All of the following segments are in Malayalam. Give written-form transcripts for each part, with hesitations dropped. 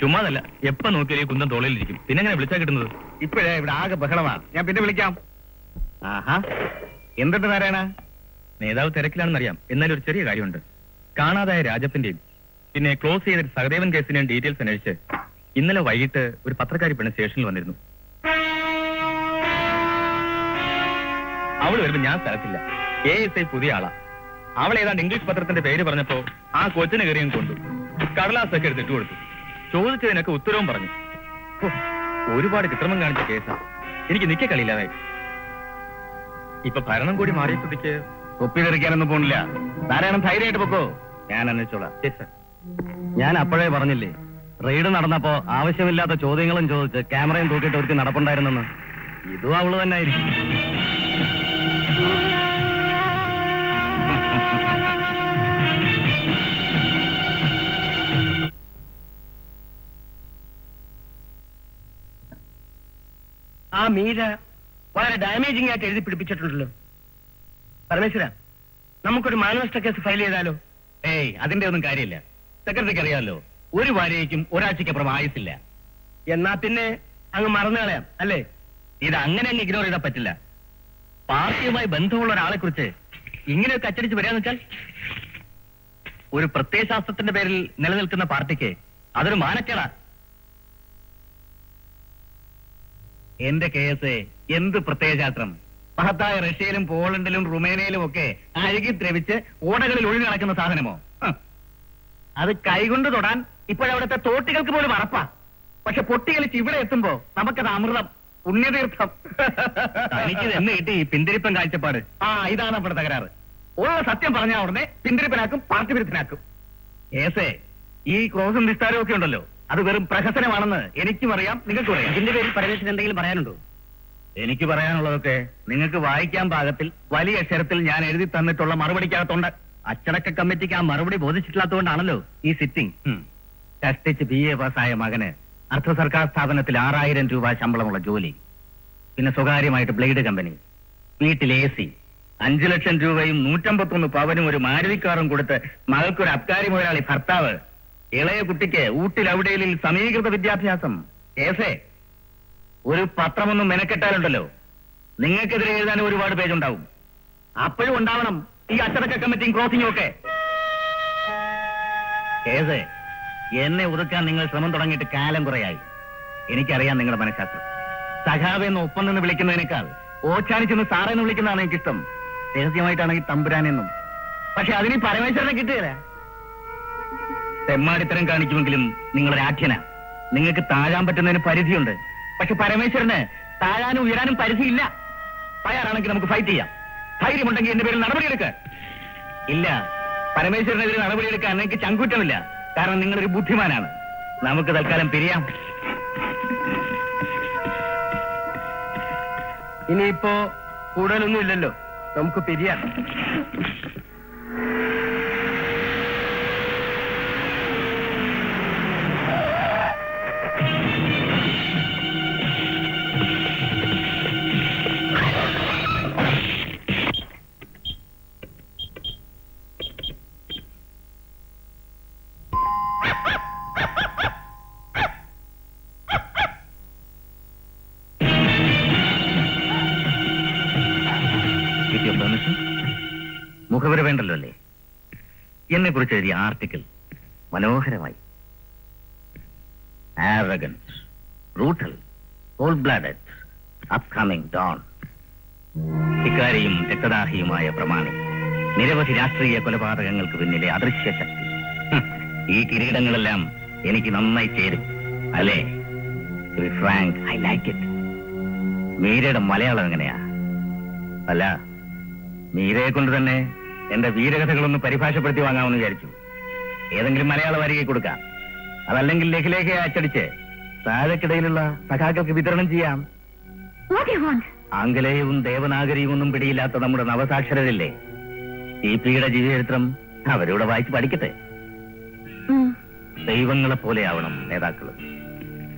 ചുമ്മാതല്ല, എപ്പ നോക്കിയാലും ഈ കുന്തം തോളയിലിരിക്കും. പിന്നെ എങ്ങനെ വിളിച്ചാ കിട്ടുന്നത്? ഇപ്പോഴേ ഇവിടെ ആകെ ബഹളമാണ്. ഞാൻ പിന്നെ വിളിക്കാം. ആഹാ, എന്തുണ്ട് നാരായണ? നേതാവ് തിരക്കിലാണെന്നറിയാം. എന്നാലും ഒരു ചെറിയ കാര്യമുണ്ട്. കാണാതായ രാജപ്പന്റെയും പിന്നെ ക്ലോസ് ചെയ്ത സഹദേവൻ കേസിന്റെയും ഡീറ്റെയിൽസ് അന്വേഷിച്ച് ഇന്നലെ വൈകിട്ട് ഒരു പത്രക്കാരി പെണ്ണ് സ്റ്റേഷനിൽ വന്നിരുന്നു. അവള് വരുമ്പോ ഞാൻ സ്ഥലത്തില്ല. ASI പുതിയ ആളാ. അവൾ ഏതാണ്ട് ഇംഗ്ലീഷ് പത്രത്തിന്റെ പേര് പറഞ്ഞപ്പോ ആ കൊച്ചിനെ കയറിയും കൊണ്ടു. കടലാസൊക്കെ എടുത്തിട്ട് കൊടുത്തു. ചോദിച്ചതിനൊക്കെ ഉത്തരവും പറഞ്ഞു. ഒരുപാട് കൃത്രിമം കാണിച്ച കേസാ. എനിക്ക് നിക്ക കളിയില്ലാതായി. ഇപ്പൊ ഭരണം കൂടി മാറിയ സ്ഥിതിക്ക് ഒപ്പി തെറിക്കാനൊന്നും പോണില്ല. നാരായണൻ ധൈര്യമായിട്ട് പൊക്കോ, ഞാൻ അന്വേഷിച്ചോളാം. ഞാൻ അപ്പോഴേ പറഞ്ഞില്ലേ, റെയ്ഡ് നടന്നപ്പോ ആവശ്യമില്ലാത്ത ചോദ്യങ്ങളും ചോദിച്ച് ക്യാമറയും തൂക്കിയിട്ട് ഒരുത്തി നടപ്പുണ്ടായിരുന്നെന്ന്. ഇതും അവള് തന്നെ ആയിരിക്കും. ആ മീര വളരെ ഡാമേജിംഗ് ആയിട്ട് എഴുതി പിടിപ്പിച്ചിട്ടുണ്ടല്ലോ. പരമേശ്വര, നമുക്കൊരു മാനനഷ്ട കേസ് ഫയൽ ചെയ്താലോ? ഏയ്, അതിന്റെ ഒന്നും കാര്യമില്ല. സെക്രട്ടറിക്ക് അറിയാമല്ലോ, ഒരു വാരയ്ക്കും ഒരാഴ്ചക്കപ്പുറം ആയുസില്ല. എന്നാ പിന്നെ അങ്ങ് മറന്നു കളയാം അല്ലേ? ഇത് അങ്ങനെ അങ്ങ് ഇഗ്നോർ ചെയ്താൽ പറ്റില്ല. പാർട്ടിയുമായി ബന്ധമുള്ള ഒരാളെ കുറിച്ച് ഇങ്ങനെയൊക്കെ അച്ചടിച്ച് വരികയെന്ന് വെച്ചാൽ ഒരു പ്രത്യയശാസ്ത്രത്തിന്റെ പേരിൽ നിലനിൽക്കുന്ന പാർട്ടിക്ക് അതൊരു മാനക്കേടാ. എന്റെ കേസ് എന്ത് പ്രത്യയശാസ്ത്രം? മഹത്തായ റഷ്യയിലും പോളണ്ടിലും റുമേനിയയിലും ഒക്കെ അഴുകി ദ്രവിച്ച് ഓടകളിൽ ഒഴിഞ്ഞു നടക്കുന്ന സാധനമോ? അത് കൈകൊണ്ട് തൊടാൻ ഇപ്പോഴവിടുത്തെ തോട്ടികൾക്ക് പോലും അറപ്പാ. പക്ഷെ പൊട്ടികളിച്ച് ഇവിടെ എത്തുമ്പോ നമുക്കത് അമൃതം, പുണ്യതീർത്ഥം. എനിക്ക് എന്ന് കിട്ടി ഈ പിന്തിരിപ്പൻ കാഴ്ചപ്പാട്. ഇതാണ് നമ്മുടെ തകരാറ്. ഉള്ള സത്യം പറഞ്ഞാൽ ഉടനെ പിന്തിരിപ്പനാക്കും, പാർട്ടി വിരുദ്ധനാക്കും. കേസേ ഈ ക്രോസും വിസ്താരവും ഒക്കെ ഉണ്ടല്ലോ, അത് വെറും പ്രഹസനമാണെന്ന് എനിക്കും അറിയാം, നിങ്ങൾക്കും അറിയാം. ഇതിന്റെ പേരിൽ പരമേശ്വരൻ എന്തെങ്കിലും പറയാനുണ്ടോ? എനിക്ക് പറയാനുള്ളതൊക്കെ നിങ്ങൾക്ക് വായിക്കാൻ പാകത്തിൽ വലിയ അക്ഷരത്തിൽ ഞാൻ എഴുതി തന്നിട്ടുള്ള മറുപടിക്കകത്തുണ്ട്. അച്ചടക്ക കമ്മിറ്റിക്ക് ആ മറുപടി ബോധിച്ചിട്ടില്ലാത്തതുകൊണ്ടാണല്ലോ ഈ സിറ്റിംഗ്. കഷ്ടിച്ച് BA പാസ്സായ മകന് അർദ്ധ സർക്കാർ സ്ഥാപനത്തിൽ 6000 രൂപ ശമ്പളമുള്ള ജോലി, പിന്നെ സ്വകാര്യമായിട്ട് ബ്ലേഡ് കമ്പനി, വീട്ടിൽ AC, 5 ലക്ഷം രൂപയും 151 പവനും ഒരു മാരുതിക്കാറും കൊടുത്ത് മകൾക്കൊരു അബ്കാരി മുതലാളി ഭർത്താവ്, ഇളയ കുട്ടിക്ക് ഊട്ടിൽ അവിടെയിൽ സമീകൃത വിദ്യാഭ്യാസം. കേസേ ഒരു പത്രമൊന്നും മെനക്കെട്ടാലുണ്ടല്ലോ, നിങ്ങൾക്കെതിരെ എഴുതാൻ ഒരുപാട് പേജുണ്ടാവും. അപ്പോഴും ഉണ്ടാവണം ഈ അച്ചടക്ക കമ്മിറ്റിയും ക്രോസിംഗും ഒക്കെ. കേസേ എന്നെ ഒതുക്കാൻ നിങ്ങൾ ശ്രമം തുടങ്ങിയിട്ട് കാലം കുറയായി. എനിക്കറിയാം നിങ്ങളുടെ മനഃശാസ്ത്രം. സഖാവെന്ന് ഒപ്പം നിന്ന് വിളിക്കുന്നതിനേക്കാൾ ഓച്ചാനിച്ചെന്ന് സാറെന്ന് വിളിക്കുന്നതാണ് എനിക്കിഷ്ടം. രഹസ്യമായിട്ടാണെങ്കിൽ തമ്പുരാനെന്നും. പക്ഷെ അതിന് പരമേശ്വരനെ കിട്ടുകയില്ല. തെമ്മാടിത്തരം കാണിക്കുമെങ്കിലും നിങ്ങളൊരാഖ്യന. നിങ്ങൾക്ക് താഴാൻ പറ്റുന്നതിന് പരിധിയുണ്ട്. പക്ഷെ പരമേശ്വരന് താഴാനും ഉയരാനും പരിധിയില്ല. തയ്യാറാണെങ്കിൽ നമുക്ക് ഫൈറ്റ് ചെയ്യാം. ധൈര്യമുണ്ടെങ്കിൽ എന്റെ പേരിൽ നടപടിയെടുക്കുക. ഇല്ല, പരമേശ്വരനെതിരെ നടപടിയെടുക്കാൻ എനിക്ക് ചങ്കൂറ്റമില്ല. കാരണം നിങ്ങളൊരു ബുദ്ധിമാനാണ്. നമുക്ക് തൽക്കാലം പിരിയാം. ഇനിയിപ്പോ കൂടുതലൊന്നും ഇല്ലല്ലോ, നമുക്ക് പിരിയാം. മുഖവര വേണ്ടല്ലോ അല്ലേ? എന്നെ കുറിച്ച് എഴുതിയ ആർട്ടിക്കിൾ മനോഹരമായി. Arrogant, brutal, cold-blooded, upcoming dawn. ധിക്കാരിയും രക്തദാഹിയുമായ പ്രമാണി, നിരവധി രാഷ്ട്രീയ കൊലപാതകങ്ങൾക്ക് പിന്നിലെ അദൃശ്യ ശക്തി. ഈ കിരീടങ്ങളെല്ലാം എനിക്ക് നന്നായി ചേരും അല്ലേ? To be frank, I like it. മീരയുടെ മലയാളം എങ്ങനെയാ? അല്ല, മീരയെ കൊണ്ട് തന്നെ എന്റെ വീരകഥകളൊന്ന് പരിഭാഷപ്പെടുത്തി വാങ്ങാമെന്ന് വിചാരിച്ചു. ഏതെങ്കിലും മലയാള വാരികை കൊടുക്കാം. അതല്ലെങ്കിൽ ലഘുലേഖ അച്ചടിച്ച് താഴെക്കിടയിലുള്ള സഖാക്കൾക്ക് വിതരണം ചെയ്യാം. ആംഗലേയവും ദേവനാഗരിയും ഒന്നും പിടിയില്ലാത്ത നമ്മുടെ നവസാക്ഷരരില്ലേ, TPയുടെ ജീവചരിത്രം അവരോട് വായിച്ച് പഠിക്കട്ടെ. ദൈവങ്ങളെ പോലെയാവണം നേതാക്കൾ.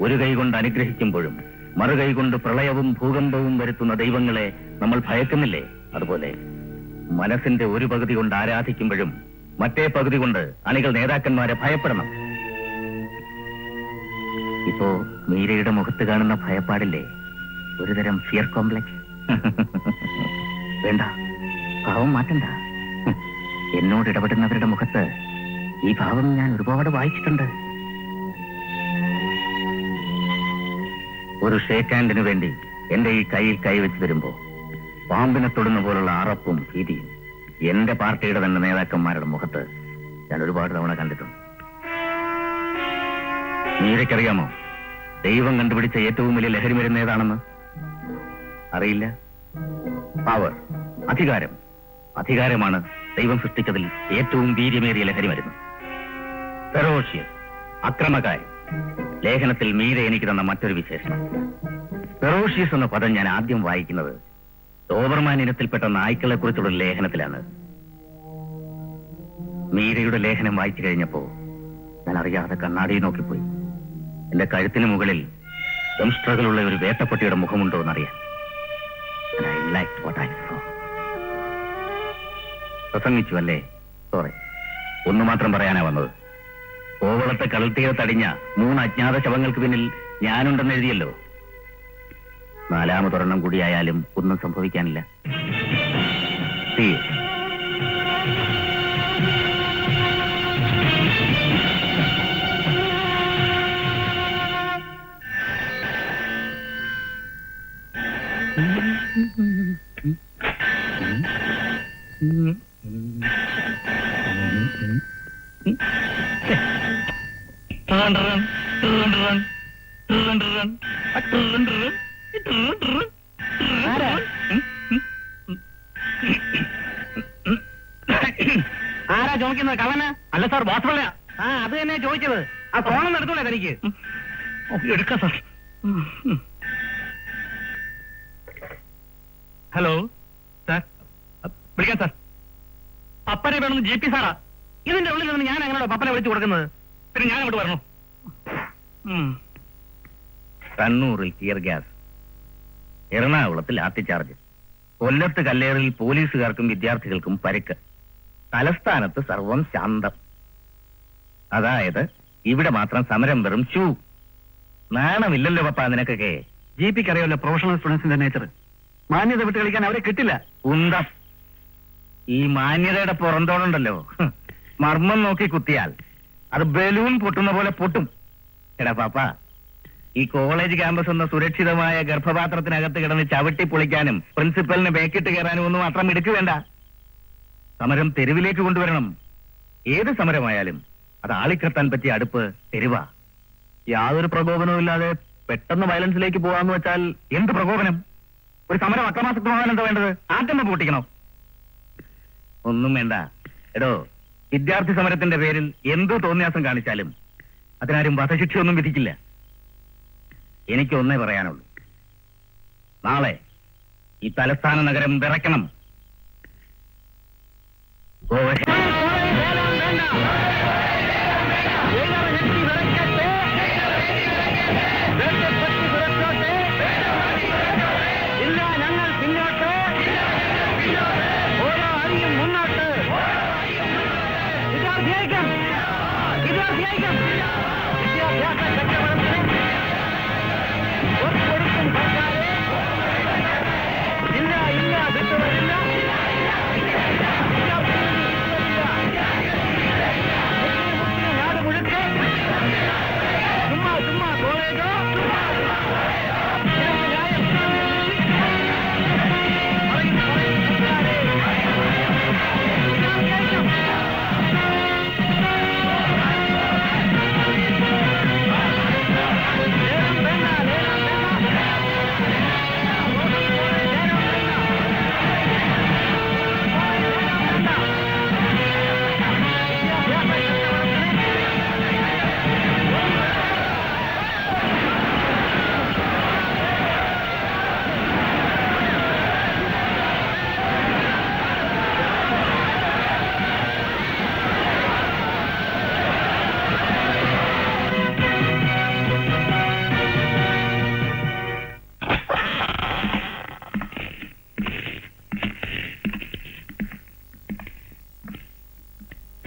ഒരു കൈ കൊണ്ട് അനുഗ്രഹിക്കുമ്പോഴും മറുകൈ കൊണ്ട് പ്രളയവും ഭൂകമ്പവും വരുത്തുന്ന ദൈവങ്ങളെ നമ്മൾ ഭയക്കുന്നില്ലേ? അതുപോലെ മനസ്സിന്റെ ഒരു പകുതി കൊണ്ട് ആരാധിക്കുമ്പോഴും മറ്റേ പകുതി കൊണ്ട് അണികൾ നേതാക്കന്മാരെ ഭയപ്പെടണം. ഇപ്പോ മീരയുടെ മുഖത്ത് കാണുന്ന ഭയപ്പാടില്ലേ, ഒരുതരം ഫിയർ കോംപ്ലക്സ്. വേണ്ട, ഭാവം മാറ്റണ്ട. എന്നോട് ഇടപെടുന്നവരുടെ മുഖത്ത് ഈ ഭാവം ഞാൻ ഒരുപാട് വായിച്ചിട്ടുണ്ട്. ഒരു ഷേക്ക് ഹാൻഡിന് വേണ്ടി എന്റെ ഈ കയ്യിൽ കൈവച്ച് വരുമ്പോ പാമ്പിനെ തൊടുന്ന പോലുള്ള അറപ്പും ഭീതിയും എന്റെ പാർട്ടിയുടെ തന്നെ നേതാക്കന്മാരുടെ മുഖത്ത് ഞാൻ ഒരുപാട് തവണ കണ്ടിട്ടുണ്ട്. മീരയ്ക്കറിയാമോ ദൈവം കണ്ടുപിടിച്ച ഏറ്റവും വലിയ ലഹരി മരുന്ന് ഏതാണെന്ന്? അറിയില്ല. പവർ, അധികാരം. അധികാരമാണ് ദൈവം സൃഷ്ടിച്ചതിൽ ഏറ്റവും വീര്യമേറിയ ലഹരി മരുന്ന്. ഫെറോഷ്യസ്, അക്രമകാരി. ലേഖനത്തിൽ മീര എനിക്ക് തന്ന മറ്റൊരു വിശേഷണം. ഫെറോഷ്യസ് എന്ന പദം ഞാൻ ആദ്യം വായിക്കുന്നത് ഡോബർമാൻ ഇനത്തിൽപ്പെട്ട നായ്ക്കളെ കുറിച്ചുള്ള ലേഖനത്തിലാണ്. മീരയുടെ ലേഖനം വായിച്ചു കഴിഞ്ഞപ്പോ ഞാൻ അറിയാതെ കണ്ണാടിയിൽ നോക്കിപ്പോയി. എന്റെ കഴുത്തിന് മുകളിൽ സംസ്ട്രകളുള്ള ഒരു വേട്ടപ്പട്ടിയുടെ മുഖമുണ്ടോ എന്നറിയാൻ. പ്രസംഗിച്ചു അല്ലേ? സോറി, ഒന്നു മാത്രം പറയാനാ വന്നത്. കോവളത്തെ കടൽത്തീരത്തടിഞ്ഞ 3 അജ്ഞാത ശവങ്ങൾക്ക് പിന്നിൽ ഞാനുണ്ടെന്ന് എഴുതിയല്ലോ. 4ാമതൊരെണ്ണം കൂടിയായാലും ഒന്നും സംഭവിക്കാനില്ല. ആരാ ചോദിക്കുന്നത്? കള്ളന്? അല്ല സാർ, വാസവല്ല. അത് തന്നെ ചോദിച്ചത്. ആ ഫോണൊന്നും എടുത്തോളെ തനിക്ക്. എടുക്കാം സാർ. ഹലോ സാർ, വിളിക്കാം സാർ. പപ്പനെ വേണമെന്ന് ജി പി സാറാ. ഇതിന്റെ ഉള്ളിൽ നിന്ന് ഞാൻ അങ്ങനെ പപ്പനെ വിളിച്ചു കൊടുക്കുന്നത്? പിന്നെ ഞാൻ അങ്ങോട്ട് വരണോ? കണ്ണൂരിൽ ടിയർ ഗ്യാസ്, എറണാകുളത്തിൽ ലാത്തിചാർജ്, കൊല്ലത്ത് കല്ലേറിൽ പോലീസുകാർക്കും വിദ്യാർത്ഥികൾക്കും പരിക്ക്, തലസ്ഥാനത്ത് സർവം ശാന്തം. അതായത് ഇവിടെ മാത്രം സമരം വെറും ഷൂ. നാണമില്ലല്ലോ പപ്പ നിനക്കൊക്കെ. ജി പിക്ക് അറിയാമല്ലോ പ്രൊഫഷണൽ സ്റ്റുഡൻസിന്റെ നേച്ചർ. മാന്യത വിട്ട് കളിക്കാൻ അവരെ കിട്ടില്ല. ഉന്തം. ഈ മാന്യതയുടെ പുറന്തോടുണ്ടല്ലോ, മർമ്മം നോക്കി കുത്തിയാൽ അത് ബലൂൺ പൊട്ടുന്ന പോലെ പൊട്ടും. എടാ പാപ്പ, ഈ കോളേജ് ക്യാമ്പസ് എന്ന സുരക്ഷിതമായ ഗർഭപാത്രത്തിനകത്ത് കിടന്ന് ചവിട്ടി പൊളിക്കാനും പ്രിൻസിപ്പലിന് ബേക്കിട്ട് കയറാനും ഒന്നും മാത്രം മിടുക്ക് വേണ്ട. സമരം തെരുവിലേക്ക് കൊണ്ടുവരണം. ഏത് സമരമായാലും അത് ആളിക്കത്താൻ പറ്റിയ അടുപ്പ് തെരുവാ. യാതൊരു പ്രകോപനവും ഇല്ലാതെ പെട്ടെന്ന് വയലൻസിലേക്ക് പോകാന്ന് വെച്ചാൽ എന്ത് പ്രകോപനം? ഒരു സമരം അക്രമാസക്തമാകാൻ എന്താ വേണ്ടത്? ആറ്റം പൊട്ടിക്കണോ? ഒന്നും വേണ്ട. എടോ, വിദ്യാർത്ഥി സമരത്തിന്റെ പേരിൽ എന്ത് തോന്നിയാസം കാണിച്ചാലും അതിനാരും വധശിക്ഷയൊന്നും വിധിക്കില്ല. എനിക്ക് ഒന്നേ പറയാനുള്ളൂ, നാളെ ഈ തലസ്ഥാന നഗരം വിറയ്ക്കണം.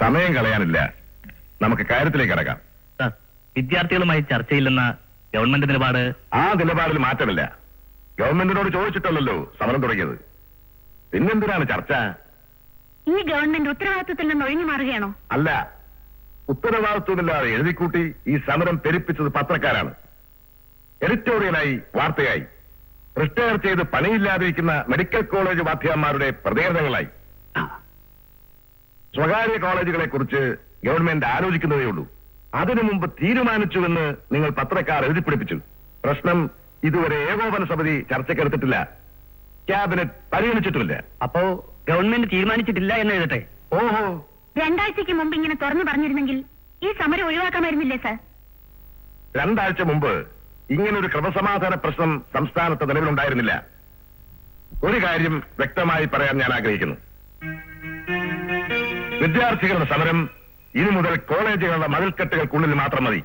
സമയം കളയാനില്ല, നമുക്ക് കാര്യത്തിലേക്ക് കടക്കാം. വിദ്യാർത്ഥികളുമായി ചർച്ചയില്ലെന്ന ഗവൺമെന്റ് നിലപാട്? ആ നിലപാടിൽ മാറ്റമില്ല. ഗവൺമെന്റിനോട് ചോദിച്ചിട്ടല്ലോ സമരം തുടങ്ങിയത്. പിന്നെന്തിനാണ് ചർച്ച? ഈ ഗവൺമെന്റ് ഉത്തരവാദിത്വത്തിൽ നിന്ന് ഒഴിഞ്ഞു മാറുകയാണോ? അല്ല, ഉത്തരവാദിത്വമില്ലാതെ എഴുതിക്കൂട്ടി ഈ സമരം പെരുപ്പിച്ചത് പത്രക്കാരാണ്. എഡിറ്റോറിയലായി, വാർത്തയായി, റിട്ടയർ ചെയ്ത് പണിയില്ലാതിരിക്കുന്ന മെഡിക്കൽ കോളേജ് വാദ്യന്മാരുടെ പ്രതികരണങ്ങളായി. സ്വകാര്യ കോളേജുകളെ കുറിച്ച് ഗവൺമെന്റ് ആലോചിക്കുന്നതേ ഉള്ളൂ. അതിനു മുമ്പ് തീരുമാനിച്ചുവെന്ന് നിങ്ങൾ പത്രക്കാർ എഴുതിപ്പിടിപ്പിച്ചു. പ്രശ്നം ഇതുവരെ ഏകോപന സമിതി ചർച്ചയ്ക്കെടുത്തിട്ടില്ല, ക്യാബിനറ്റ് പരിഗണിച്ചിട്ടുമില്ല. അപ്പോ ഗവൺമെന്റ് തീരുമാനിച്ചിട്ടില്ല എന്ന് എഴുതട്ടെ? ഓഹോ, 2 ആഴ്ചയ്ക്ക് മുമ്പ് ഇങ്ങനെ തുറന്നു പറഞ്ഞിരുന്നെങ്കിൽ ഈ സമരം ഒഴിവാക്കാമായിരുന്നില്ലേ സാർ? 2 ആഴ്ച മുമ്പ് ഇങ്ങനൊരു ക്രമസമാധാന പ്രശ്നം സംസ്ഥാനത്ത് നിലവിലുണ്ടായിരുന്നില്ല. ഒരു കാര്യം വ്യക്തമായി പറയാൻ ഞാൻ ആഗ്രഹിക്കുന്നു. വിദ്യാർത്ഥികളുടെ സമരം ഇനി മുതൽ കോളേജുകളുടെ മതിൽക്കെട്ടുകൾക്കുള്ളിൽ മാത്രം മതി.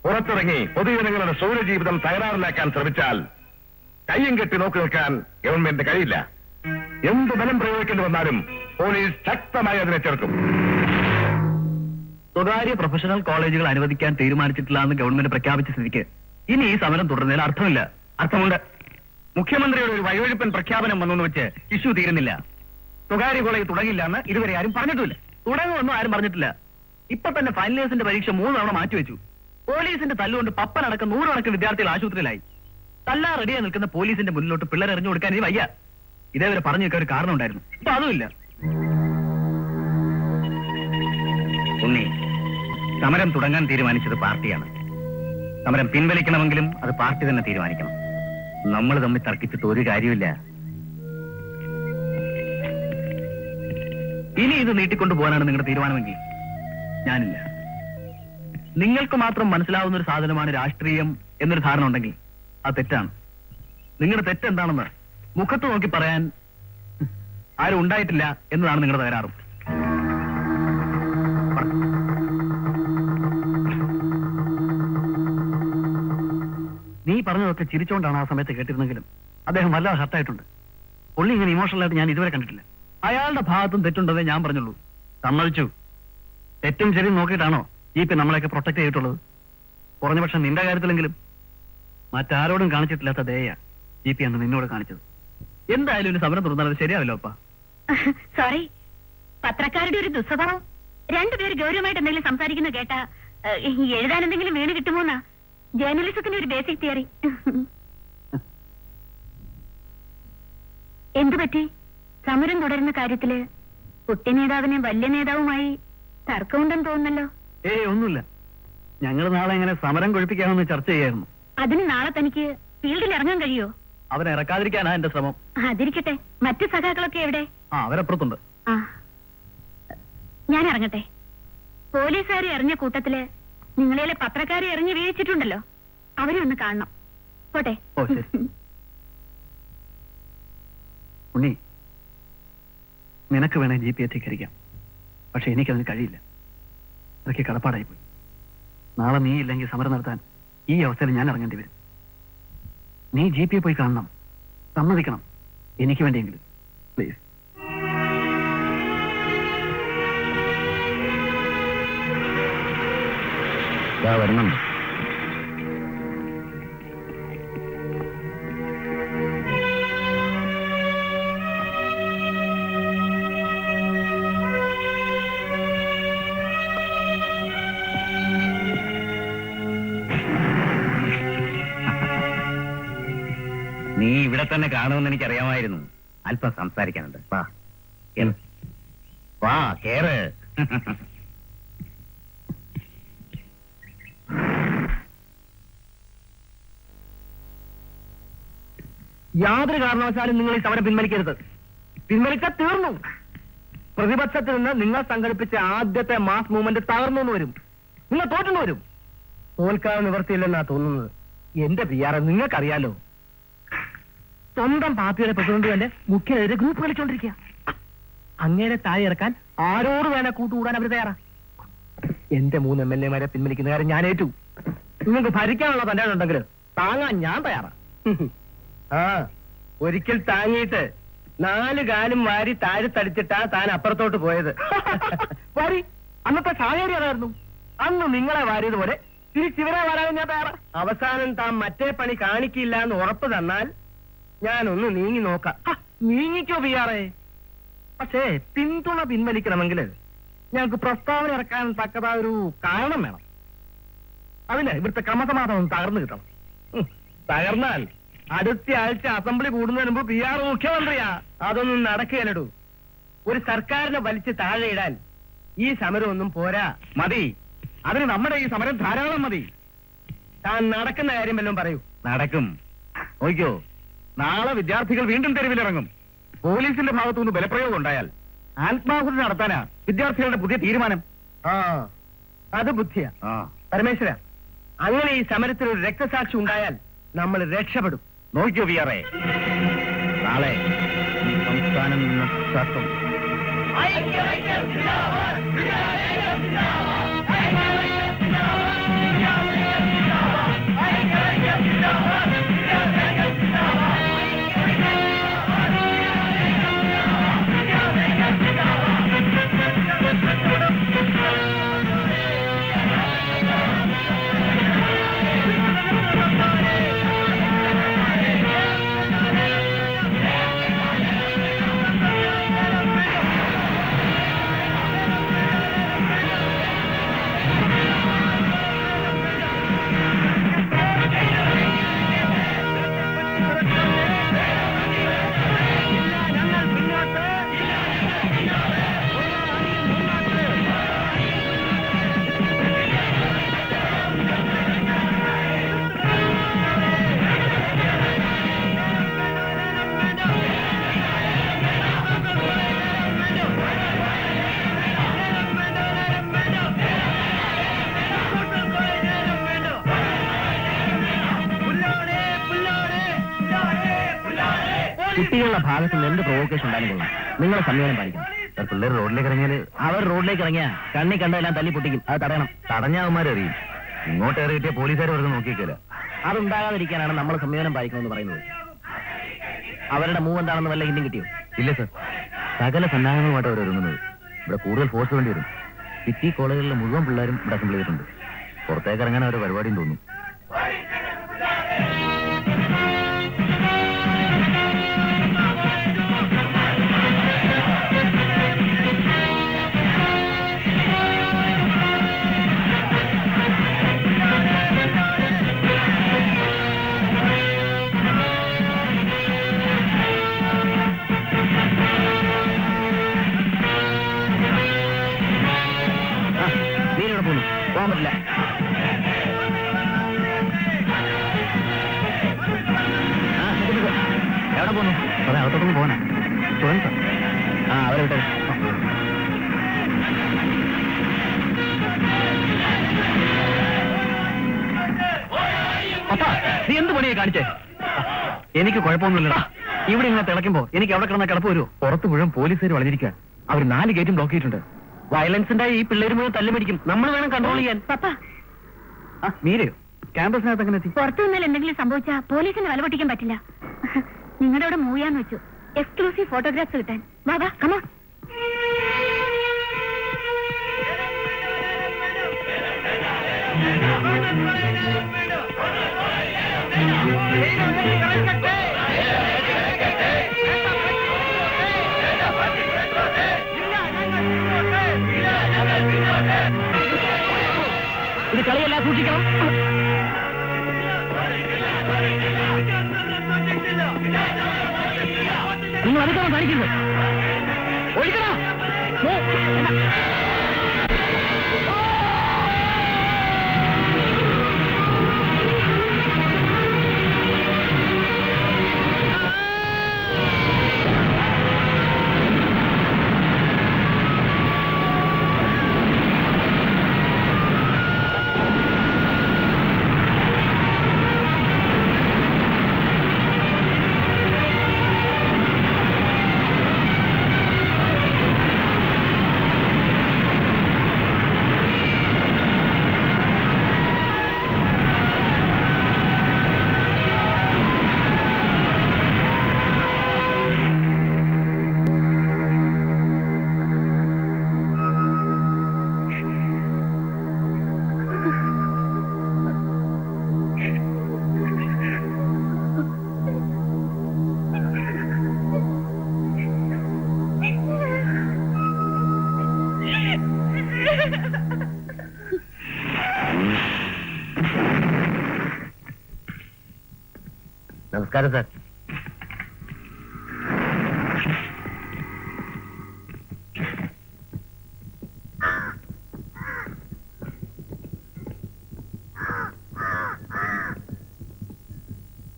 പുറത്തിറങ്ങി പൊതുജനങ്ങളുടെ സൗരജീവിതം തകരാറിലാക്കാൻ ശ്രമിച്ചാൽ കയ്യും കെട്ടി നോക്കി നിൽക്കാൻ ഗവൺമെന്റ് കഴിയില്ല. എന്ത് ബലം പ്രയോഗിക്കേണ്ടി വന്നാലും പോലീസ് ശക്തമായി അതിനെ ചെറുക്കും. സ്വകാര്യ പ്രൊഫഷണൽ കോളേജുകൾ അനുവദിക്കാൻ തീരുമാനിച്ചിട്ടില്ല എന്ന് ഗവൺമെന്റ് പ്രഖ്യാപിച്ച സ്ഥിതിക്ക് ഇനി ഈ സമരം തുടരുന്നതിൽ അർത്ഥമില്ല. അർത്ഥമുണ്ട്. മുഖ്യമന്ത്രിയുടെ ഒരു വയോഴിപ്പൻ പ്രഖ്യാപനം വന്നെന്ന് വെച്ച് ഇഷ്യൂ തീരുന്നില്ല. സ്വകാര്യ കോളേജ് തുടങ്ങില്ല എന്ന് ഇതുവരെ ആരും പറഞ്ഞിട്ടില്ല. തുടങ്ങുമെന്നും ആരും പറഞ്ഞിട്ടില്ല. ഇപ്പൊ തന്നെ ഫൈനലിയേഴ്സിന്റെ പരീക്ഷ 3 തവണ മാറ്റിവെച്ചു. പോലീസിന്റെ തല്ലുകൊണ്ട് പപ്പനടക്കം 100 വിദ്യാർത്ഥികൾ ആശുപത്രിയിലായി. തല്ലാ റെഡിയായി നിൽക്കുന്ന പോലീസിന്റെ മുന്നിലോട്ട് പിള്ളേരെ എറിഞ്ഞു കൊടുക്കാൻ ഇനി വയ്യ. ഇതേവരെ പറഞ്ഞു വെക്കാൻ ഒരു കാരണം ഉണ്ടായിരുന്നു, ഇപ്പൊ അതുമില്ല. ഉണ്ണി, സമരം തുടങ്ങാൻ തീരുമാനിച്ചത് പാർട്ടിയാണ്. സമരം പിൻവലിക്കണമെങ്കിലും അത് പാർട്ടി തന്നെ തീരുമാനിക്കണം. നമ്മൾ തമ്മിൽ തർക്കിച്ചിട്ട് ഒരു കാര്യമില്ല. ഇനി ഇത് നീട്ടിക്കൊണ്ടു പോകാനാണ് നിങ്ങളുടെ തീരുമാനമെങ്കിൽ ഞാനില്ല. നിങ്ങൾക്ക് മാത്രം മനസ്സിലാവുന്ന ഒരു സാധനമാണ് രാഷ്ട്രീയം എന്നൊരു ധാരണ ഉണ്ടെങ്കിൽ അത് തെറ്റാണ്. നിങ്ങളുടെ തെറ്റെന്താണെന്ന് മുഖത്ത് നോക്കി പറയാൻ ആരും ഉണ്ടായിട്ടില്ല എന്നതാണ് നിങ്ങളുടെ തകരാറും. നീ പറഞ്ഞതൊക്കെ ചിരിച്ചുകൊണ്ടാണ് ആ സമയത്ത് കേട്ടിരുന്നെങ്കിലും അദ്ദേഹം വല്ലാതെ ഹർട്ടായിട്ടുണ്ട്. പുള്ളി ഇങ്ങനെ ഇമോഷണലായിട്ട് ഞാൻ ഇതുവരെ കണ്ടിട്ടില്ല. അയാളുടെ ഭാഗത്തും തെറ്റുണ്ടെന്നേ ഞാൻ പറഞ്ഞുള്ളൂ. സമ്മതിച്ചു. തെറ്റും ശരിയും നോക്കിയിട്ടാണോ ഇപ്പൊ നമ്മളെയൊക്കെ പ്രൊട്ടക്ട് ചെയ്തിട്ടുള്ളത്? കുറഞ്ഞപക്ഷം നിന്റെ കാര്യത്തിലെങ്കിലും മറ്റാരോടും കാണിച്ചിട്ടില്ലാത്ത ദയ GP അന്ന് നിന്നോട് കാണിച്ചത്. എന്തായാലും ഒരു സമരം തുറന്നാൽ ശരിയാവില്ലോ അപ്പ. സോറി, പത്രക്കാരുടെ ഒരു ദുസ്വഭാവം. 2 പേര് ഗൗരവമായിട്ട് എന്തെങ്കിലും സംസാരിക്കുന്ന കേട്ടാ എഴുതാൻ എന്തെങ്കിലും വീണ് കിട്ടുമോന്നാ ജേർണലിസത്തിന്റെ ഒരു ബേസിക് തിയറി. എന്തു പറ്റി? സമരം തുടരുന്ന കാര്യത്തില് കുട്ടി നേതാവിനെ വലിയ നേതാവുമായി തർക്കമുണ്ടെന്ന് തോന്നുന്നല്ലോ. ഒന്നുമില്ല. ഞങ്ങൾ നാളെ എങ്ങനെ സമരം കൊഴിപ്പിക്കാമെന്ന് ചർച്ച ചെയ്യായിരുന്നു. അതിന് നാളെ തനിക്ക് ഫീൽഡിൽ ഇറങ്ങാൻ കഴിയോ? അവനെ ഇറക്കാതിരിക്കാനാ എന്റെ ശ്രമം. അതിരിക്കട്ടെ, മറ്റു സഖാക്കളൊക്കെ എവിടെ? അവരപ്പുറത്തുണ്ട്. ആ, ഞാൻ ഇറങ്ങട്ടെ. പോലീസുകാരെ എറിഞ്ഞ കൂട്ടത്തില് നിങ്ങളെ പത്രക്കാരെ എറിഞ്ഞ് വീഴിച്ചിട്ടുണ്ടല്ലോ, അവരെ ഒന്ന് കാണണം. പോട്ടെ. ഓ ശരി. ഉണ്ണി, നിനക്ക് വേണേ GP എത്തിക്കരിക്കാം. പക്ഷെ എനിക്കതിന് കഴിയില്ല. അതൊക്കെ കടപ്പാടായി പോയി. നാളെ നീ ഇല്ലെങ്കിൽ സമരം നടത്താൻ ഈ അവസരം ഞാൻ ഇറങ്ങേണ്ടി വരും. നീ GP പോയി കാണണം, സമ്മതിക്കണം, എനിക്ക് വേണ്ടിയെങ്കിലും പ്ലീസ്. വരുന്നുണ്ട്. നീ ഇവിടെ തന്നെ കാണുമെന്ന് എനിക്കറിയാമായിരുന്നു. അല്പം സംസാരിക്കാനുണ്ട്. വാ വാ, കേറ്. യാതൊരു കാരണവശാലും നിങ്ങൾ ഈ സമരം പിൻവലിക്കരുത്. പിൻവലിച്ചാൽ തീർന്നു. പ്രതിപക്ഷത്തിൽ നിന്ന് നിങ്ങൾ സംഘടിപ്പിച്ച ആദ്യത്തെ മാസ് മൂവ്മെന്റ് തകർന്നു വരും. നിങ്ങൾ തോറ്റു വരും. തോൽക്കാൻ നിവർത്തിയില്ലെന്നാ തോന്നുന്നത്. എന്റെ PR നിങ്ങൾക്കറിയാലോ, സ്വന്തം പാർട്ടിയുടെ പ്രസിഡന്റ് തന്നെ മുഖ്യനെതിരെ ഗ്രൂപ്പ് കളിച്ചോണ്ടിരിക്കുക. അങ്ങനെ താഴെ ഇറക്കാൻ ആരോട് വേണേ കൂട്ടുകൂടാൻ അവർ തയ്യാറാ. എന്റെ 3 MLA-മാരെ പിൻവലിക്കുന്ന കാര്യം ഞാൻ ഏറ്റു. നിങ്ങൾക്ക് ഭരിക്കാനുള്ള തന്റെ ഉണ്ടെങ്കിൽ താങ്ങാൻ ഞാൻ തയ്യാറാ. ആ, ഒരിക്കൽ താങ്ങിയിട്ട് 4 കാലും വാരി താഴെ തടിച്ചിട്ടാ താൻ അപ്പുറത്തോട്ട് പോയത്. വാരി, അന്നത്തെ സാഹചര്യം അതായിരുന്നു. അന്ന് നിങ്ങളെ വാരിയതുപോലെ തിരിച്ചിവരെ വരാൻ ഞാൻ തയ്യാറാ. അവസാനം താൻ മറ്റേ പണി കാണിക്കില്ല എന്ന് ഉറപ്പ് തന്നാൽ ഞാനൊന്ന് നീങ്ങി നോക്കാം. നീങ്ങിക്കോ പിയാറേ. പക്ഷേ പിന്തുണ പിൻവലിക്കണമെങ്കിൽ ഞങ്ങൾക്ക് പ്രസ്താവന ഇറക്കാൻ തക്കതായ ഒരു കാരണം വേണം. അതിന് ഇവിടുത്തെ ക്രമസമാധാനം തകർന്നു കിട്ടണം. തകർന്നാൽ അടുത്ത ആഴ്ച അസംബ്ലി കൂടുന്നതിന് മുമ്പ് പിയാർ മുഖ്യമന്ത്രിയാ. അതൊന്നും നടക്കുകയല്ലടൂ. ഒരു സർക്കാരിനെ വലിച്ച് താഴെയിടാൻ ഈ സമരമൊന്നും പോരാ. മതി, അതിന് നമ്മുടെ ഈ സമരം ധാരാളം മതി. താൻ നടക്കുന്ന കാര്യം വല്ലതും പറയൂ. നടക്കും. നോക്കിയോ, നാളെ വിദ്യാർത്ഥികൾ വീണ്ടും തെരുവിലിറങ്ങും. പോലീസിന്റെ ഭാഗത്തുനിന്ന് ബലപ്രയോഗം ഉണ്ടായാൽ ആത്മാഹുതി നടത്താനാ വിദ്യാർത്ഥികളുടെ പുതിയ തീരുമാനം. ആ, അത് ബുദ്ധിയാ. ആ, പരമേശ്വര, അങ്ങനെ ഈ സമരത്തിൽ ഒരു രക്തസാക്ഷി ഉണ്ടായാൽ നമ്മൾ രക്ഷപ്പെടും. നോക്കിയോ പിയാറേ, നാളെ ഈ സംസ്ഥാനം നിന്ന് തട്ടും. കുട്ടികളുടെ ഭാഗത്ത് നിന്ന് എന്ത് പ്രൊവോക്കേഷൻ ഉണ്ടായാലും കൊള്ളാം. നിങ്ങളെ സംയമനം പാലിക്കണം. പിള്ളേർ റോഡിലേക്ക് ഇറങ്ങിയാൽ അവർ റോഡിലേക്ക് ഇറങ്ങിയാ കണ്ണി കണ്ടെല്ലാം തല്ലി പൊട്ടിക്കും. അത് തടയണം. തടഞ്ഞവന്മാരറിയും. ഇങ്ങോട്ട് ഏറിയിട്ടേ പോലീസുകാർ വെറുതെ നോക്കിക്കല. അതുണ്ടാകാതിരിക്കാനാണ് നമ്മൾ സംയമനം പാലിക്കണമെന്ന് പറയുന്നത്. അവരുടെ മൂവ് എന്താണെന്ന് വല്ല ഹിന്ദി കിട്ടിയോ? ഇല്ല സർ, സകല സന്നാഹങ്ങളുമായിട്ട് അവർ ഒരുങ്ങുന്നത്. ഇവിടെ കൂടുതൽ ഫോഴ്സ് വേണ്ടി വരും. സിറ്റി കോളേജുകളിലെ മുഴുവൻ പിള്ളേരും ഇവിടെ അസംബിൾ ചെയ്തിട്ടുണ്ട്. പുറത്തേക്ക് ഇറങ്ങാൻ അവരുടെ പരിപാടിയും തോന്നും. പോകാൻ പറ്റില്ല. എവിടെ പോന്നു? അതെ, അകത്തോട്ടൊന്ന് പോകാനാ. സ്റ്റുഡൻസാ. ആ, അവരെ വിട്ടേ. അപ്പാ, നീ എന്ത് പണിയെ കാണിച്ചേ? എനിക്ക് കുഴപ്പമൊന്നുമില്ല. ഇവിടെ ഇങ്ങനെ തിളയ്ക്കുമ്പോ എനിക്ക് എവിടെ കിടന്ന കിടപ്പ് വരുമോ? പുറത്ത് മുഴുവൻ പോലീസുകാർ വളഞ്ഞിരിക്കുക. അവർ 4 ഗേറ്റും ബ്ലോക്ക് ചെയ്തിട്ടുണ്ട്. വയലൻസിന്റെ ഈ പിള്ളേര് മുഴുവൻ തല്ലുപിടിക്കും. നമ്മൾ വേണം കൺട്രോൾ ചെയ്യാൻ. പപ്പ, ആ, മീരയോ? ക്യാമ്പസിനകത്ത് എങ്ങനെ എത്തി? പുറത്തു നിന്നാൽ എന്തെങ്കിലും സംഭവിച്ചാ പോലീസിന് വില പൊട്ടിക്കാൻ പറ്റില്ല. നിങ്ങളുടെ അവിടെ മൂവ് ചെയ്യാന്ന് വെച്ചു. എക്സ്ക്ലൂസീവ് ഫോട്ടോഗ്രാഫ്സ് കിട്ടാൻ. വാ വാ, കമോ. ഇത് കളിയല്ല, സൂക്ഷിക്കണം. നിങ്ങൾ അടുത്താണ് കാണിക്കുന്നത്. ഒഴിക്കണം. നമസ്കാരം സാർ.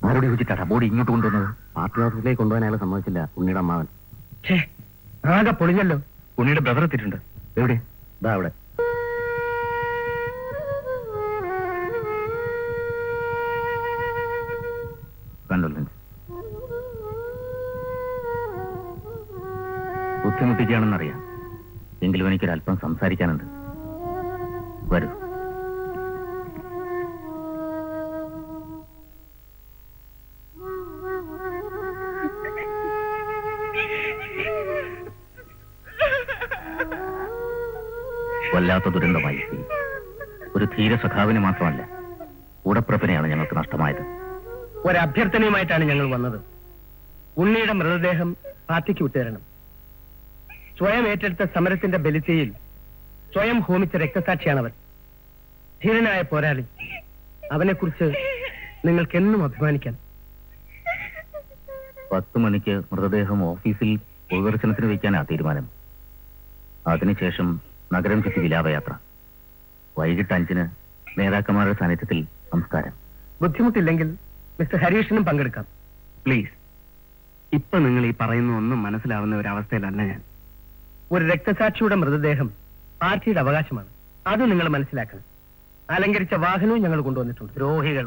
ആരോട് ചോദിച്ചിട്ടാ ബോഡി ഇങ്ങോട്ട് കൊണ്ടുവന്നത്? പാർട്ടി ഓഫീസിലേക്ക് കൊണ്ടുപോകാൻ അയാൾ സമ്മതിച്ചില്ല. ഉണ്ണിയുടെ അമ്മാവൻ. ആകെ പൊളിഞ്ഞല്ലോ. ഉണ്ണിയുടെ ബ്രദർ എത്തിയിട്ടുണ്ട്. എവിടെ? ഇതാ അവിടെ. കണ്ടോളൂ. ബുദ്ധിമുട്ടിക്കുകയാണെന്നറിയാം, എങ്കിലും എനിക്കൊരല്പം സംസാരിക്കാനുണ്ട്. വരൂ. വല്ലാത്ത ദുരന്തമായി. ഒരു ധീരസഖാവിന് മാത്രമല്ല, കൂടപ്പിറപ്പിനെയാണ് ഞങ്ങൾക്ക് നഷ്ടമായത്. ഒരഭ്യർത്ഥനയുമായിട്ടാണ് ഞങ്ങൾ വന്നത്. ഉണ്ണിയുടെ മൃതദേഹം പാർട്ടിക്ക് വിട്ടുതരണം. സ്വയം ഏറ്റെടുത്ത സമരത്തിന്റെ ബലിച്ചയിൽ സ്വയം ഹോമിച്ച രക്തസാക്ഷിയാണവൻ. ധീരനായ പോരാളി. അവനെക്കുറിച്ച് നിങ്ങൾക്കെന്നും അഭിമാനിക്കാം. 10 മണിക്ക് മൃതദേഹം ഓഫീസിൽ പൊതുദർശനത്തിന് വയ്ക്കാനാ തീരുമാനം. അതിനുശേഷം നഗരം ചുറ്റി വിലാപയാത്ര. വൈകിട്ട് 5-ന് നേതാക്കന്മാരുടെ സാന്നിധ്യത്തിൽ സംസ്കാരം. ബുദ്ധിമുട്ടില്ലെങ്കിൽ മിസ്റ്റർ ഹരീഷിനും പങ്കെടുക്കാം. പ്ലീസ്. ഇപ്പൊ നിങ്ങൾ ഈ പറയുന്ന ഒന്നും മനസ്സിലാവുന്ന ഒരു അവസ്ഥയിലല്ല ഞാൻ. ഒരു രക്തസാക്ഷിയുടെ മൃതദേഹം പാർട്ടിയുടെ അവകാശമാണ്. അത് നിങ്ങൾ മനസ്സിലാക്കണം. അലങ്കരിച്ച വാഹനവും ഞങ്ങൾ കൊണ്ടുവന്നിട്ടുണ്ട്. ദ്രോഹികൾ.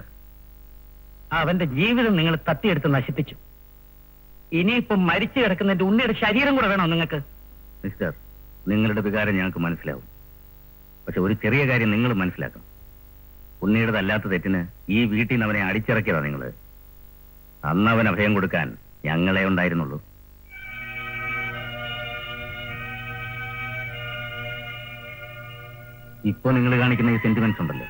അവന്റെ ജീവിതം നിങ്ങൾ തട്ടിയെടുത്ത് നശിപ്പിച്ചു. ഇനിയിപ്പം മരിച്ചു കിടക്കുന്നതിന്റെ ഉണ്ണിയുടെ ശരീരം കൂടെ വേണോ നിങ്ങൾക്ക്? മിസ്റ്റർ, നിങ്ങളുടെ വികാരം ഞങ്ങൾക്ക് മനസ്സിലാവും. പക്ഷെ ഒരു ചെറിയ കാര്യം നിങ്ങൾ മനസ്സിലാക്കണം. ഉണ്ണിയുടേതല്ലാത്ത തെറ്റിന് ഈ വീട്ടിൽ നിന്ന് അവനെ അടിച്ചിറക്കിയതാ നിങ്ങൾ. അന്ന് അവൻ അഭയം കൊടുക്കാൻ ഞങ്ങളെ ഉണ്ടായിരുന്നുള്ളൂ. ഇപ്പൊ നിങ്ങൾ കാണിക്കുന്ന ഈ സെന്റിമെന്റ്സ് ഉണ്ടല്ലോ,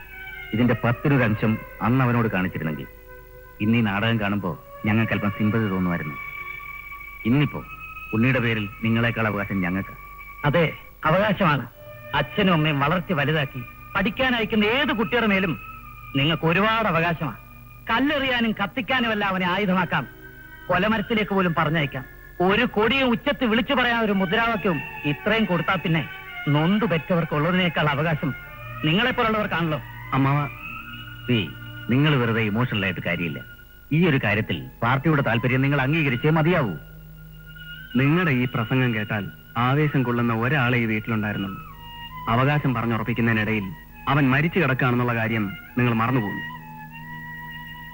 ഇതിന്റെ 10 അംശം അന്ന് അവനോട് കാണിച്ചിരുന്നെങ്കിൽ ഇന്ന് ഈ നാടകം കാണുമ്പോൾ ഞങ്ങൾക്ക് അല്പം സിമ്പതി തോന്നുമായിരുന്നു. ഇന്നിപ്പോ ഉണ്ണിയുടെ പേരിൽ നിങ്ങളെക്കാൾ അവകാശം ഞങ്ങൾക്ക്. അതെ, അവകാശമാണ്. അച്ഛനും അമ്മയും വളർത്തി വലുതാക്കി പഠിക്കാൻ അയക്കുന്ന ഏത് കുട്ടിയുടെ മേലും നിങ്ങൾക്ക് ഒരുപാട് അവകാശമാണ്. കല്ലെറിയാനും കത്തിക്കാനുമല്ല അവനെ ആയുധമാക്കാം. കൊലമരത്തിലേക്ക് പോലും പറഞ്ഞയക്കാം. ഒരു കൊടിയും ഉച്ചത്ത് വിളിച്ചു പറയാൻ ഒരു മുദ്രാവാക്യവും ഇത്രയും കൊടുത്താൽ പിന്നെ നൊന്തു പെറ്റവർക്കുള്ളതിനേക്കാൾ അവകാശം നിങ്ങളെപ്പോലുള്ളവർക്കാണല്ലോ. അമ്മാവ, നിങ്ങൾ വെറുതെ ഇമോഷണലായിട്ട് കാര്യമില്ല. ഈ ഒരു കാര്യത്തിൽ പാർട്ടിയുടെ താല്പര്യം നിങ്ങൾ അംഗീകരിച്ചേ മതിയാവൂ. നിങ്ങളുടെ ഈ പ്രസംഗം കേട്ടാൽ ആവേശം കൊള്ളുന്ന ഒരാളെ ഈ വീട്ടിലുണ്ടായിരുന്നുള്ളൂ. അവകാശം പറഞ്ഞുറപ്പിക്കുന്നതിനിടയിൽ അവൻ മരിച്ചു കിടക്കുകയാണെന്നുള്ള കാര്യം നിങ്ങൾ മറന്നുപോകുന്നു.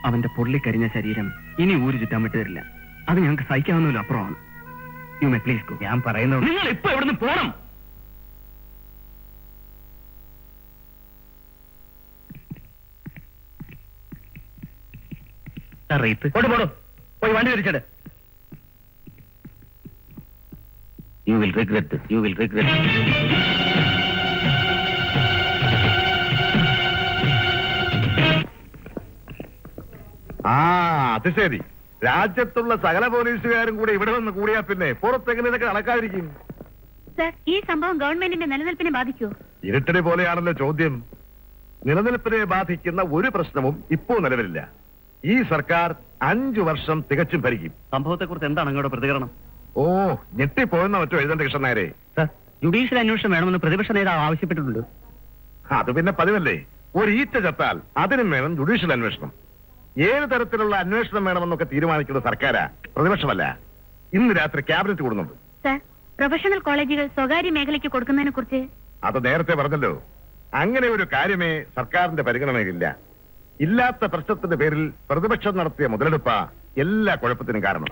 അവന്റെ പൊള്ളിക്കരിഞ്ഞ ശരീരം ഇനി ഊരു ചുറ്റാൻ വിട്ടുതരില്ല. അത് ഞങ്ങൾക്ക് സഹിക്കാവുന്നതിലും അപ്പുറമാണ്. You may please go. ഞാൻ പറയുന്നത് നിങ്ങൾ ഇപ്പൊ എവിടുന്ന് പോണം? റീത്ത്, പോടും പോയി വണ്ടി തിരിച്ചെട്. you will regret this. You will regret this. അത് ശരി. രാജ്യത്തുള്ള സകല പോലീസുകാരും കൂടെ ഇവിടെ വന്ന് കൂടിയാ പിന്നെ പുറത്തെങ്ങനെ ഇതൊക്കെ നടക്കാതിരിക്കും? സർ, ഈ സംഭവം ഗവൺമെന്റിന്റെ നിലനിൽപ്പിനെ ബാധിക്കുമോ? ഇരുട്ടടി പോലെയാണല്ലോ ചോദ്യം. നിലനിൽപ്പിനെ ബാധിക്കുന്ന ഒരു പ്രശ്നവും ഇപ്പോ നിലവിലില്ല. ഈ സർക്കാർ 5 വർഷം തികച്ചും ഭരിക്കും. സംഭവത്തെക്കുറിച്ച് എന്താണ് നിങ്ങളുടെ പ്രതികരണം? ഓ, ഞെട്ടിപ്പോയെന്ന മറ്റോ എഴുതേണ്ട കൃഷ്ണൻ നായരെ. ജുഡീഷ്യൽ അന്വേഷണം വേണമെന്ന് പ്രതിപക്ഷ നേതാവ് ആവശ്യപ്പെട്ടിട്ടുണ്ട്. അത് പിന്നെ പതിവല്ലേ. ഒരു ഈറ്റ ചത്താൽ അതിനും വേണം ജുഡീഷ്യൽ അന്വേഷണം. ഏത് തരത്തിലുള്ള അന്വേഷണം വേണമെന്നൊക്കെ തീരുമാനിക്കുന്ന സർക്കാരാ, പ്രതിപക്ഷമല്ല. ഇന്ന് രാത്രി ക്യാബിനറ്റ് കൂടുന്നുണ്ട്. സർ, പ്രൊഫഷണൽ കോളേജുകൾ സ്വകാര്യ മേഖലയ്ക്ക് കൊടുക്കുന്നതിനെ കുറിച്ച് അത് നേരത്തെ പറഞ്ഞല്ലോ. അങ്ങനെ ഒരു കാര്യമേ സർക്കാരിന്റെ പരിഗണനയിലില്ല. ഇല്ലാത്ത പ്രശ്നത്തിന്റെ പേരിൽ പ്രതിപക്ഷം നടത്തിയ മുതലെടുപ്പ എല്ലാ കുഴപ്പത്തിനും കാരണം.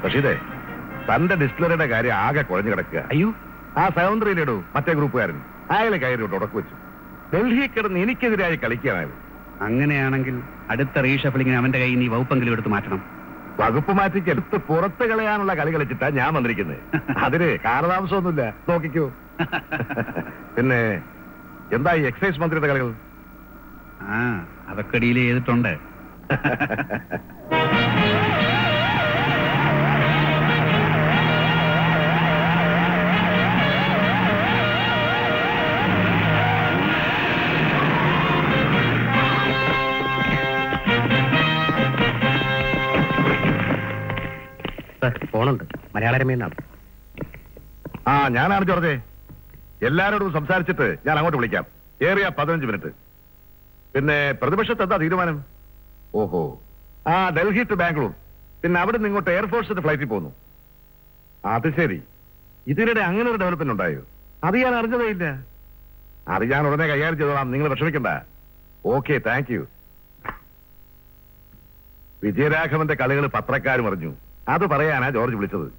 റഷീദേ, തന്റെ ഡിസ്റ്റിലറിയുടെ കാര്യം ആകെ കുഴഞ്ഞു കിടക്കുക. അയ്യോ, ആ സഹോദരിയിലിടൂ മറ്റേ ഗ്രൂപ്പുകാരൻ അയാളെ കയറിയോട്ട് ഉടക്കു വെച്ചു. ഡൽഹി കിടന്ന് എനിക്കെതിരായി കളിക്കാനായത്. അങ്ങനെയാണെങ്കിൽ അടുത്ത റീഷഫിളിങ്ങിന് അവന്റെ കയ്യിൽ നിന്ന് ഈ വകുപ്പെങ്കിലും എടുത്ത് മാറ്റണം. വകുപ്പ് മാറ്റിക്ക് എടുത്ത് പുറത്ത് കളയാനുള്ള കളി കളിച്ചിട്ടാ ഞാൻ വന്നിരിക്കുന്നത്. അതിന് കാലതാമസമൊന്നുമില്ല, നോക്കിക്കോ. പിന്നെ എന്താ ഈ എക്സൈസ് മന്ത്രിയുടെ കളികൾ? അതൊക്കെ ഡീൽ ചെയ്തിട്ടുണ്ട്. ഫോണുണ്ട് മലയാളരമേന്നാണ്. ആ ഞാനാണ് ജോർജെ. എല്ലാരോടും സംസാരിച്ചിട്ട് ഞാൻ അങ്ങോട്ട് വിളിക്കാം. ഏറിയ 15 മിനിറ്റ്. പിന്നെ പ്രതിപക്ഷത്ത് എന്താ തീരുമാനം? ഓഹോ, ആ ഡൽഹി ടു ബാംഗ്ലൂർ, പിന്നെ അവിടെ നിന്ന് ഇങ്ങോട്ട് എയർഫോഴ്സിന്റെ ഫ്ലൈറ്റിൽ പോന്നു. അത് ശരി. ഇതിനിടെ അങ്ങനെ ഒരു ഡെവലപ്മെന്റ് ഉണ്ടായോ? അത് ഞാൻ അറിഞ്ഞതേ ഇല്ല. അത് ഞാൻ ഉടനെ കൈകാര്യം ചെയ്തോളാം, നിങ്ങൾ വിഷമിക്കണ്ട. Okay, thank you. വിജയരാഘവന്റെ കളികൾ പത്രക്കാരും അറിഞ്ഞു. അത് പറയാനാ ജോർജ് വിളിച്ചത്.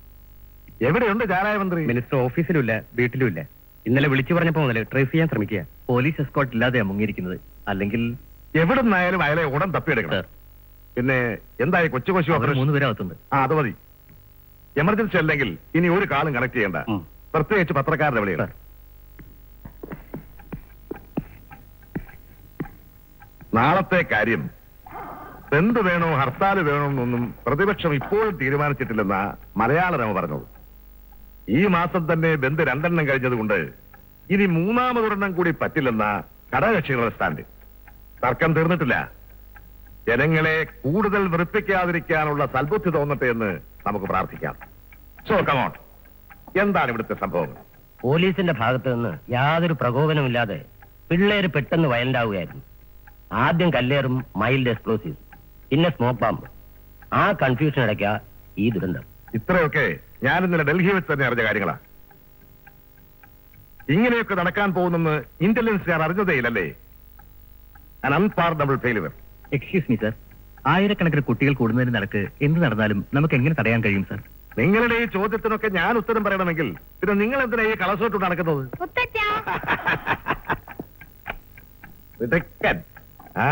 എവിടെയുണ്ട് ചാരായ മന്ത്രി? മിനിസ്റ്റർ ഓഫീസിലുമില്ല, വീട്ടിലുമില്ല. ഇന്നലെ വിളിച്ചു പറഞ്ഞപ്പോ മുതൽ ട്രേസ് ചെയ്യാൻ ശ്രമിക്കുക. പോലീസ് എസ്കോർട്ട് ഇല്ലാതെയാ മുങ്ങിയിരിക്കുന്നത്. അല്ലെങ്കിൽ എവിടെ നിന്നായാലും അയാളെ ഉടൻ തപ്പിയെടുക്കണം. പിന്നെ എന്തായി കൊച്ചു കൊച്ചു അവർ 3 പേരകത്തുണ്ട്. ആ അത് മതി. എമർജൻസി അല്ലെങ്കിൽ ഇനി ഒരു കാളും കണക്ട് ചെയ്യണ്ട, പ്രത്യേകിച്ച് പത്രക്കാരുടെ വിളികൾ. നാളത്തെ കാര്യം എന്ത് വേണോ ഹർത്താൽ വേണോ എന്നൊന്നും പ്രതിപക്ഷം ഇപ്പോഴും തീരുമാനിച്ചിട്ടില്ലെന്നാ മലയാളരമ പറഞ്ഞത്. ഈ മാസം തന്നെ ബന്ദ് 2 എണ്ണം കഴിഞ്ഞതുകൊണ്ട് ഇനി 3-ാമതൊരെണ്ണം കൂടി പറ്റില്ലെന്ന ഘടകകക്ഷികളുടെ സ്റ്റാൻഡ്. തർക്കം തീർന്നിട്ടില്ല. ജനങ്ങളെ കൂടുതൽ വെറുപ്പിക്കാതിരിക്കാനുള്ള സൽബുദ്ധി തോന്നട്ടെ എന്ന് നമുക്ക് പ്രാർത്ഥിക്കാം. സോ കമോൺ, എന്താണ് ഇവിടുത്തെ സംഭവം? പോലീസിന്റെ ഭാഗത്ത് നിന്ന് യാതൊരു പ്രകോപനമില്ലാതെ പിള്ളേര് പെട്ടെന്ന് വയലന്റ് ആവുകയായിരുന്നു. ആദ്യം കല്ലേറും, മൈൽഡ് എക്സ്പ്ലോസീവ്, പിന്നെ സ്മോക്ക് ബാമ്പ്. ആ കൺഫ്യൂഷൻ ഇടയ്ക്ക ഈ ദുരന്തം. ഇത്രയൊക്കെ ഞാൻ ഇന്നലെ ഡൽഹി വെച്ച് തന്നെ അറിഞ്ഞ കാര്യങ്ങളാ. ഇങ്ങനെയൊക്കെ നടക്കാൻ പോകുന്നെന്ന് ഇന്റലിജൻസുകാർ അറിഞ്ഞതേയില്ലല്ലേ? an unpardonable failure. Excuse me sir, ആയിരക്കണക്കിന് കുട്ടികൾ കൂടുന്നതിന് നടക്ക് എന്ത് നടന്നാലും നമുക്ക് എങ്ങനെ തടയാൻ കഴിയും സർ? നിങ്ങളുടെ ഈ ചോദ്യത്തിനൊക്കെ ഞാൻ ഉത്തരം പറയണമെങ്കിൽ പിന്നെ നിങ്ങൾ എന്തിനാ ഈ കളസോട്ട് നടക്കുന്നത്? വിദഗ്ധൻ. ആ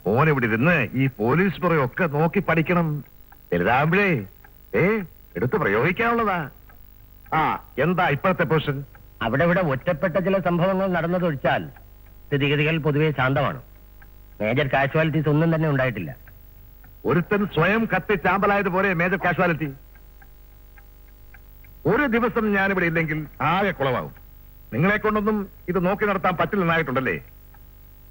മോൻ ഇവിടെ ഇരുന്ന് ഈ പോലീസ് പുറയൊക്കെ നോക്കി പഠിക്കണം. വലുതാകുമ്പോഴേ എടുത്ത് പ്രയോഗിക്കാനുള്ളതാ. ആ എന്താ ഇപ്പോഴത്തെ പൊസിഷൻ? അവിടെ ഇവിടെ ഒറ്റപ്പെട്ട ചില സംഭവങ്ങൾ നടന്നതൊഴിച്ചാൽ സ്ഥിതിഗതികൾ പൊതുവെ ശാന്തമാണ്. മേജർ കാഷ്വാലിറ്റീസ് ഒന്നും തന്നെ ഉണ്ടായിട്ടില്ല. ഒരുത്തൻ സ്വയം കത്തി ചാമ്പലായതുപോലെ മേജർ കാഷ്വാലിറ്റി. ഒരു ദിവസം ഞാനിവിടെ ഇല്ലെങ്കിൽ ആകെ കുളമാകും. നിങ്ങളെ കൊണ്ടൊന്നും ഇത് നോക്കി നടത്താൻ പറ്റില്ലെന്നായിട്ടുണ്ടല്ലേ?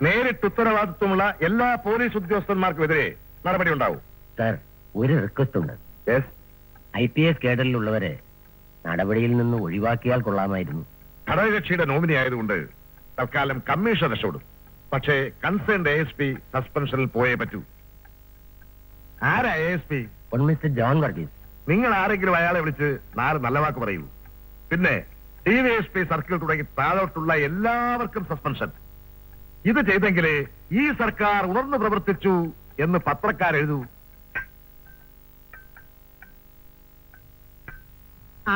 നേരിട്ട് ഉത്തരവാദിത്വമുള്ള എല്ലാ പോലീസ് ഉദ്യോഗസ്ഥന്മാർക്കുമെതിരെ നടപടി ഉണ്ടാവും. സർ, ഒരു റിക്വസ്റ്റ് ഉണ്ട്. IPS കേഡറിലുള്ളവരെ നടപടിയിൽ നിന്ന് ഒഴിവാക്കിയാൽ കൊള്ളാമായിരുന്നു. ഘടകകക്ഷിയുടെ നോമിനി ആയതുകൊണ്ട് തൽക്കാലം കമ്മീഷൻ രക്ഷപ്പെടും. പക്ഷേ കൺസേൺഡ് ASP സസ്പെൻഷനിൽ പോയേ പറ്റൂ. ആരാ ASP? Mister John Varghese. നിങ്ങൾ ആരെങ്കിലും അയാളെ വിളിച്ച് 4 നല്ല വാക്ക് പറയൂ. പിന്നെ DYSP സർക്കിൾ തുടങ്ങി താഴോട്ടുള്ള എല്ലാവർക്കും സസ്പെൻഷൻ. ഇത് ചെയ്തെങ്കിലേ ഈ സർക്കാർ ഉണർന്നു പ്രവർത്തിച്ചു എന്ന് പത്രക്കാരെഴുതൂ.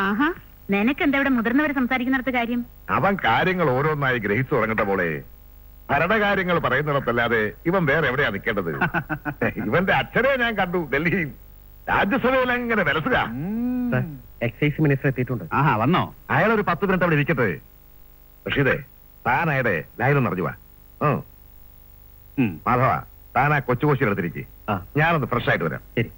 ആഹാ, നിനക്കെന്താ ഇവിടെ മുതിർന്നവർ സംസാരിക്കുന്നിടത്ത് കാര്യം? അവൻ കാര്യങ്ങൾ ഓരോന്നായി ഗ്രഹിച്ചു തുടങ്ങേണ്ട പോലെ ഭരണകാര്യങ്ങൾ പറയുന്നിടത്തല്ലാതെ ഇവൻ വേറെ എവിടെയാ നിൽക്കേണ്ടത്? ഇവന്റെ അച്ഛനെ ഞാൻ കണ്ടു ഡൽഹിയിൽ രാജ്യസഭയിൽ അങ്ങനെ വിലസുക. എക്സൈസ് മിനിസ്റ്റർ എത്തിയിട്ടുണ്ട്. ആഹാ, വന്നോ? അയാളൊരു 10 മിനിറ്റ് അവിടെ ഇരിക്കട്ടെ. റഷീദേ, താൻ അയാളുടെ ലൈനൊന്ന് അറിഞ്ഞു വാ. മാധവ, താൻ ആ കൊച്ചു കോശി എടുത്തിരിക്കും. ഞാനൊന്ന് ഫ്രഷ് ആയിട്ട് വരാം. ശരി.